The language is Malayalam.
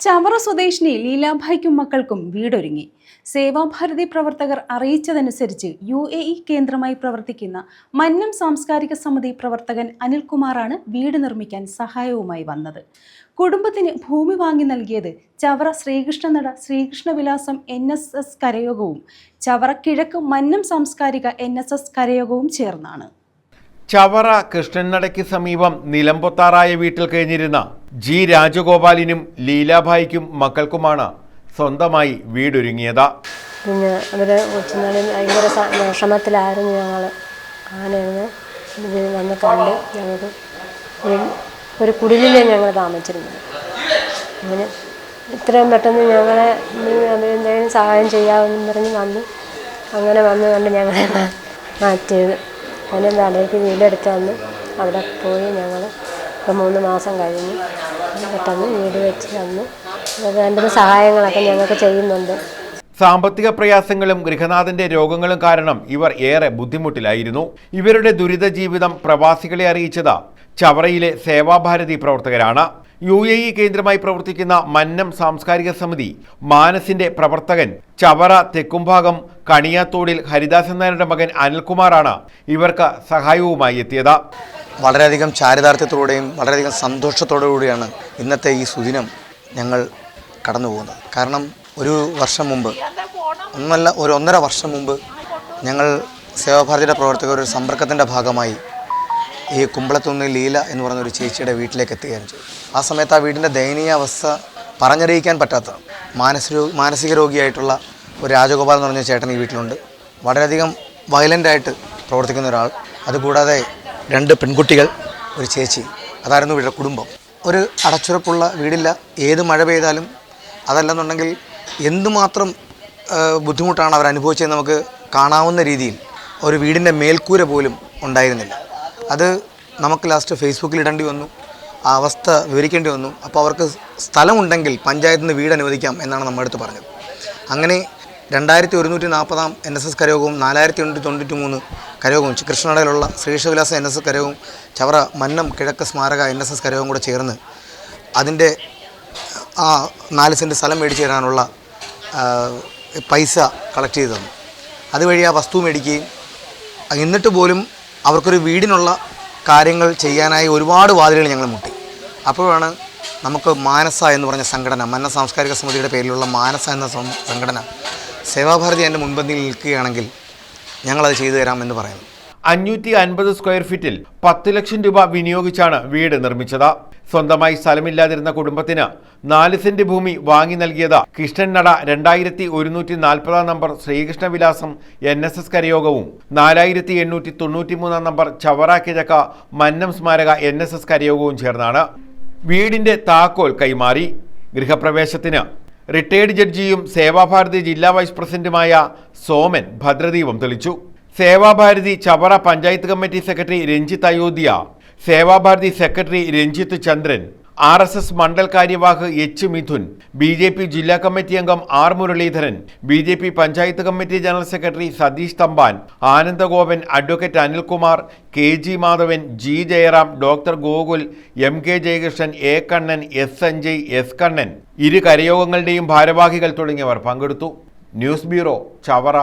ചവറ സ്വദേശിനി ലീലാഭായ്ക്കും മക്കൾക്കും വീടൊരുങ്ങി. സേവാഭാരതി പ്രവർത്തകർ അറിയിച്ചതനുസരിച്ച് UAE കേന്ദ്രമായി പ്രവർത്തിക്കുന്ന മന്നം സാംസ്കാരിക സമിതി പ്രവർത്തകൻ അനിൽകുമാറാണ് വീട് നിർമ്മിക്കാൻ സഹായവുമായി വന്നത്. കുടുംബത്തിന് ഭൂമി വാങ്ങി നൽകിയത് ചവറ ശ്രീകൃഷ്ണനട ശ്രീകൃഷ്ണവിലാസം NSS കരയോഗവും ചവറ കിഴക്ക് മന്നം സാംസ്കാരിക NSS കരയോഗവും ചേർന്നാണ്. ചവറ കൃഷ്ണനടയ്ക്ക് സമീപം നിലംപൊത്താറായ വീട്ടിൽ കഴിഞ്ഞിരുന്ന G രാജഗോപാലിനും ലീലാഭായിക്കും മക്കൾക്കുമാണ് സ്വന്തമായി വീടൊരുങ്ങിയത്. പിന്നെ അവരെ കൊച്ചുനാളിൽ ഭയങ്കര വിഷമത്തിലായിരുന്നു. ഞങ്ങൾ ആനന്ന് വന്ന് കണ്ട് ഞങ്ങൾക്ക് ഒരു കുടിലിലെ ഞങ്ങൾ താമസിച്ചിരുന്നത്. അങ്ങനെ ഇത്രയും പെട്ടെന്ന് ഞങ്ങളെ അവരെന്തെങ്കിലും സഹായം ചെയ്യാമെന്ന് പറഞ്ഞ് വന്നു. അങ്ങനെ വന്ന് കണ്ട് ഞങ്ങളെ മാറ്റിയത്. അങ്ങനെ നടയ്ക്ക് വീടെടുത്ത് വന്ന് അവിടെ പോയി ഞങ്ങൾ ഇപ്പം 3 മാസം കഴിഞ്ഞു. പെട്ടെന്ന് വീട് വെച്ച് തന്നു. വേണ്ടുന്ന സഹായങ്ങളൊക്കെ ഞങ്ങൾക്ക് ചെയ്യുന്നുണ്ട്. സാമ്പത്തിക പ്രയാസങ്ങളും ഗൃഹനാഥന്റെ രോഗങ്ങളും കാരണം ഇവർ ഏറെ ബുദ്ധിമുട്ടിലായിരുന്നു. ഇവരുടെ ദുരിത ജീവിതം പ്രവാസികളെ അറിയിച്ചത് ചവറയിലെ സേവാഭാരതി പ്രവർത്തകരാണ്. UAE കേന്ദ്രമായി പ്രവർത്തിക്കുന്ന മന്നം സാംസ്കാരിക സമിതി മാനസിന്റെ പ്രവർത്തകൻ ചവറ തെക്കുംഭാഗം കണിയാത്തോടിൽ ഹരിദാസൻ നായരുടെ മകൻ അനിൽകുമാറാണ് ഇവർക്ക് സഹായവുമായി എത്തിയത്. വളരെയധികം ചാരിതാർത്ഥ്യത്തോടെയും വളരെയധികം സന്തോഷത്തോടുകൂടിയാണ് ഇന്നത്തെ ഈ സുദിനം ഞങ്ങൾ കടന്നു പോകുന്നത്. കാരണം ഒരു വർഷം മുമ്പ്, ഒന്നല്ല ഒരു 1.5 വർഷം മുമ്പ് ഞങ്ങൾ സേവാഭാരതിയുടെ പ്രവർത്തകർ ഒരു സമ്പർക്കത്തിൻ്റെ ഭാഗമായി ഈ കുമ്പളത്തുനിന്ന് ലീല എന്ന് പറഞ്ഞൊരു ചേച്ചിയുടെ വീട്ടിലേക്ക് എത്തുകയാണ് ചെയ്തു. ആ സമയത്ത് ആ വീടിൻ്റെ ദയനീയ അവസ്ഥ പറഞ്ഞറിയിക്കാൻ പറ്റാത്ത മാനസിക രോഗിയായിട്ടുള്ള ഒരു രാജഗോപാൽ എന്ന് പറഞ്ഞ ചേട്ടൻ ഈ വീട്ടിലുണ്ട്. വളരെയധികം വയലൻ്റായിട്ട് പ്രവർത്തിക്കുന്ന ഒരാൾ. അതുകൂടാതെ 2 പെൺകുട്ടികൾ, ഒരു ചേച്ചി. അതായിരുന്നു വീട്ടിലെ കുടുംബം. ഒരു അടച്ചുറപ്പുള്ള വീടില്ല. ഏത് മഴ പെയ്താലും, അതല്ലെന്നുണ്ടെങ്കിൽ എന്തുമാത്രം ബുദ്ധിമുട്ടാണ് അവർ അനുഭവിച്ചത് നമുക്ക് കാണാവുന്ന രീതിയിൽ ഒരു വീടിൻ്റെ മേൽക്കൂര പോലും ഉണ്ടായിരുന്നില്ല. അത് നമുക്ക് ലാസ്റ്റ് ഫേസ്ബുക്കിൽ ഇടേണ്ടി വന്നു. ആ അവസ്ഥ വിവരിക്കേണ്ടി വന്നു. അപ്പോൾ അവർക്ക് സ്ഥലമുണ്ടെങ്കിൽ പഞ്ചായത്തിൽ നിന്ന് വീട് അനുവദിക്കാം എന്നാണ് നമ്മുടെ അടുത്ത് പറഞ്ഞത്. അങ്ങനെ 2140 NSS കരയോഗവും 4893 കരയോഗവും കൃഷ്ണനടയിലുള്ള ശ്രീകൃഷ്ണവിലാസം NSS കരയോഗവും ചവറ മന്നം കിഴക്ക് സ്മാരക NSS കരയോഗവും കൂടെ ചേർന്ന് അതിൻ്റെ ആ 4 സെൻറ്റ് സ്ഥലം മേടിച്ച് തരാനുള്ള പൈസ കളക്ട് ചെയ്ത് തന്നു. അതുവഴി ആ വസ്തു മേടിക്കുകയും എന്നിട്ട് പോലും അവർക്കൊരു വീടിനുള്ള കാര്യങ്ങൾ ചെയ്യാനായി ഒരുപാട് വാതിലുകൾ ഞങ്ങൾ മുട്ടി. അപ്പോഴാണ് നമുക്ക് മാനസ എന്ന് പറഞ്ഞ സംഘടന, മന്ന സാംസ്കാരിക സമിതിയുടെ പേരിലുള്ള മാനസ എന്ന സംഘടന സേവാഭാരതി എൻ്റെ മുൻപന്തിയിൽ നിൽക്കുകയാണെങ്കിൽ ഞങ്ങളത് ചെയ്തു തരാമെന്ന് പറയുന്നു. 550 സ്ക്വയർ ഫീറ്റിൽ 10 ലക്ഷം രൂപ വിനിയോഗിച്ചാണ് വീട് നിർമ്മിച്ചത്. സ്വന്തമായി സ്ഥലമില്ലാതിരുന്ന കുടുംബത്തിന് 4 സെന്റ് ഭൂമി വാങ്ങി നൽകിയത് കൃഷ്ണനട 2140 number Sreekrishnavilasam NSS കരയോഗവും 4893 number Chavara കിഴക്ക് മന്നം സ്മാരക NSS കരയോഗവും ചേർന്നാണ്. വീടിന്റെ താക്കോൽ കൈമാറി. ഗൃഹപ്രവേശത്തിന് റിട്ടയേർഡ് ജഡ്ജിയും സേവാഭാരതി ജില്ലാ വൈസ് പ്രസിഡന്റുമായ സോമൻ ഭദ്രദീപം തെളിച്ചു. Sevabharati Chavara panchayat committee secretary Ranjith Ayodhya, Sevabharati secretary Ranjith Chandran, RSS മണ്ഡൽ കാര്യവാഹ് H മിഥുൻ, BJP ജില്ലാ കമ്മിറ്റി അംഗം R Muraleedharan, BJP panchayat committee general secretary Satheesh Thampan, Anandagopan, advocate Anilkumar, KG Madhavan, G Jayaram, doctor Gokul, MK Jayakrishnan, A Kannan, S Sanjay, S Kannan, ഇരു കരയോഗങ്ങളുടെയും ഭാരവാഹികൾ തുടങ്ങിയവർ പങ്കെടുത്തു. News bureau, Chavara.